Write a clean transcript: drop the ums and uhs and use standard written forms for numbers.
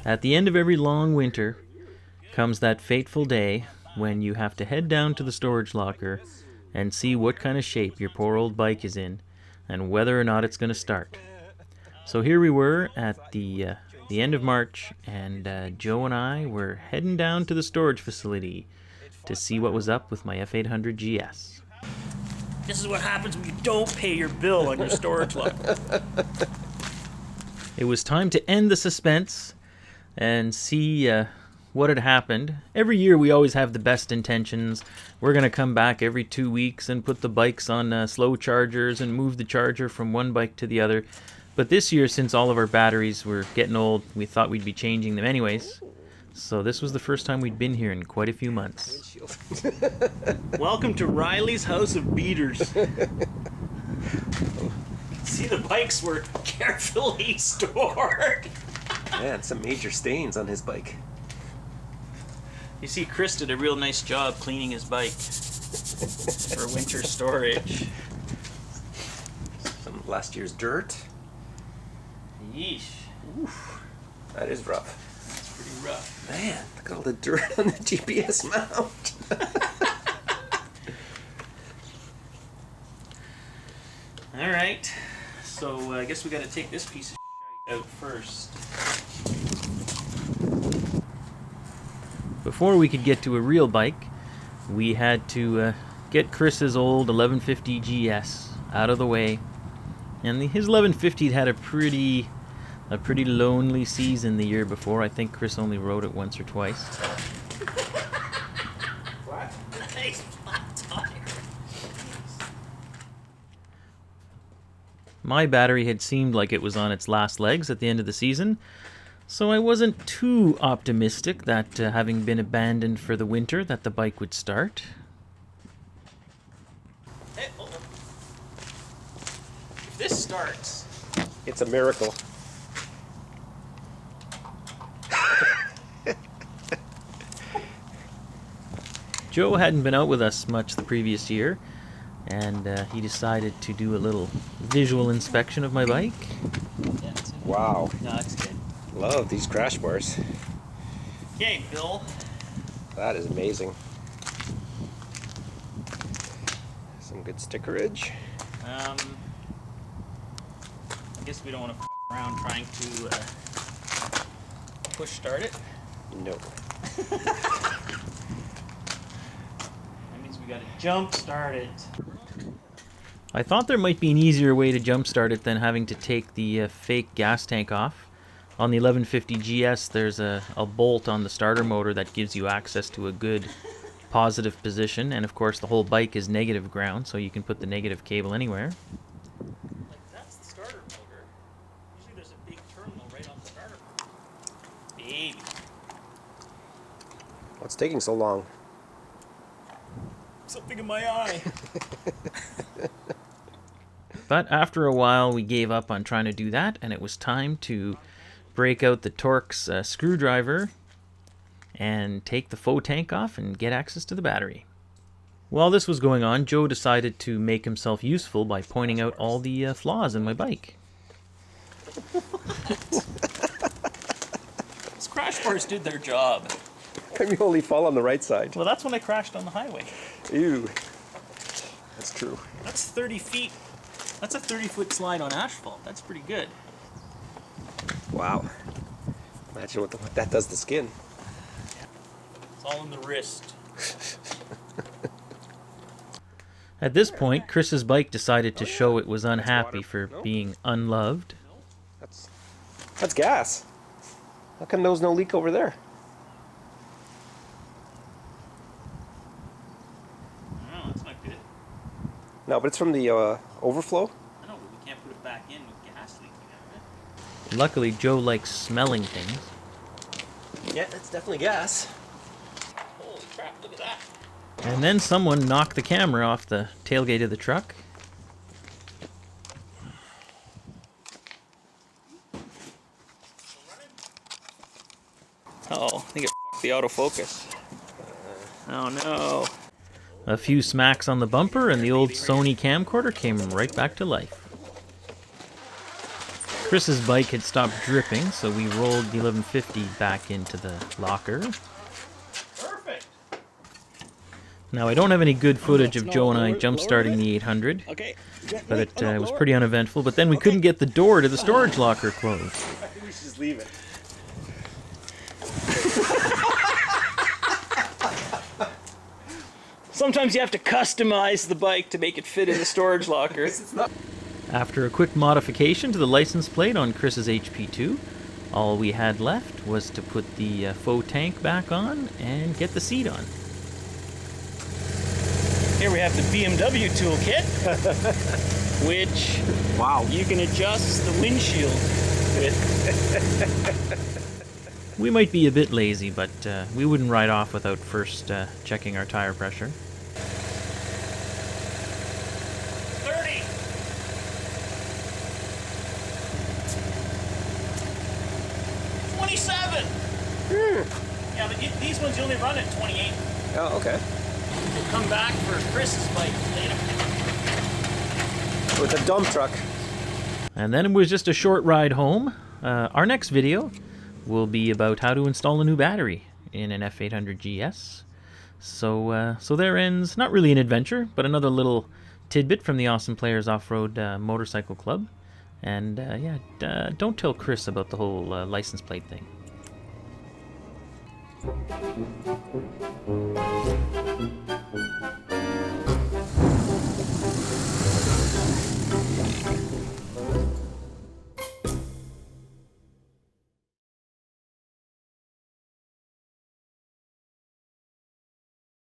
At the end of every long winter comes that fateful day when you have to head down to the storage locker and see what kind of shape your poor old bike is in and whether or not it's going to start. So here we were at the end of March, and Joe and I were heading down to the storage facility to see what was up with my F800GS. This is what happens when you don't pay your bill on your storage locker. It was time to end the suspense and see what had happened. Every year we always have the best intentions. We're going to come back every 2 weeks and put the bikes on slow chargers and move the charger from one bike to the other. But this year, since all of our batteries were getting old, we thought we'd be changing them anyways. So this was the first time we'd been here in quite a few months. Welcome to Riley's House of Beaters. See, the bikes were carefully stored. Man, some major stains on his bike. You see, Chris did a real nice job cleaning his bike for winter storage. Some last year's dirt. Yeesh. Oof, that is rough. That's pretty rough. Man, look at all the dirt on the GPS mount. Alright, so I guess we gotta take this piece of out first. Before we could get to a real bike, we had to get Chris's old 1150GS out of the way. And his 1150 had a pretty lonely season the year before. I think Chris only rode it once or twice. What? Nice flat tire. My battery had seemed like it was on its last legs at the end of the season, so I wasn't too optimistic that having been abandoned for the winter that the bike would start. Hey, hold on. If this starts, It's a miracle. Joe hadn't been out with us much the previous year, and he decided to do a little visual inspection of my bike. yeah, it's in. Wow. No, it's good. Love these crash bars. Okay, Bill. That is amazing. Some good stickerage. I guess we don't want to f around trying to push start it. No. That means we gotta jump start it. I thought there might be an easier way to jumpstart it than having to take the fake gas tank off. On the 1150GS, there's a bolt on the starter motor that gives you access to a good positive position, and of course the whole bike is negative ground, so you can put the negative cable anywhere. Like, that's the starter motor. Usually there's a big terminal right on the starter motor. Baby. What's taking so long? Something in my eye. But after a while we gave up on trying to do that, and it was time to break out the Torx screwdriver and take the faux tank off and get access to the battery. While this was going on, Joe decided to make himself useful by pointing out all the flaws in my bike. Those crash bars did their job. You only fall on the right side. Well, that's when I crashed on the highway. Ew. That's true. That's 30 feet. That's a 30-foot slide on asphalt. That's pretty good. Wow. Imagine what that does to skin. It's all in the wrist. At this point, Chris's bike decided to show it was unhappy for being unloved. That's gas. How come there was no leak over there? No, that's not good. No, but it's from the overflow. I know, but we can't put it back in with gas leaking out of it. Luckily, Joe likes smelling things. Yeah, that's definitely gas. Holy crap, look at that. And then someone knocked the camera off the tailgate of the truck. Oh, I think it f***ed the autofocus. Oh no. A few smacks on the bumper and the old Sony camcorder came right back to life. Chris's bike had stopped dripping, so we rolled the 1150 back into the locker. Perfect. Now, I don't have any good footage of Joe and I jump-starting the 800, but it was pretty uneventful. But then we couldn't get the door to the storage locker closed. I think we should just leave it. Sometimes you have to customize the bike to make it fit in the storage locker. After a quick modification to the license plate on Chris's HP2, all we had left was to put the faux tank back on and get the seat on. Here we have the BMW toolkit, which Wow. you can adjust the windshield with. We might be a bit lazy, but we wouldn't ride off without first checking our tire pressure. 30. Yeah, but these ones you only run at 28. Oh, okay. We'll come back for Chris's bike later. With a dump truck. And then it was just a short ride home. Our next video will be about how to install a new battery in an F800GS. So there ends, not really an adventure, but another little tidbit from the Awesome Players Off-Road Motorcycle Club. And don't tell Chris about the whole license plate thing.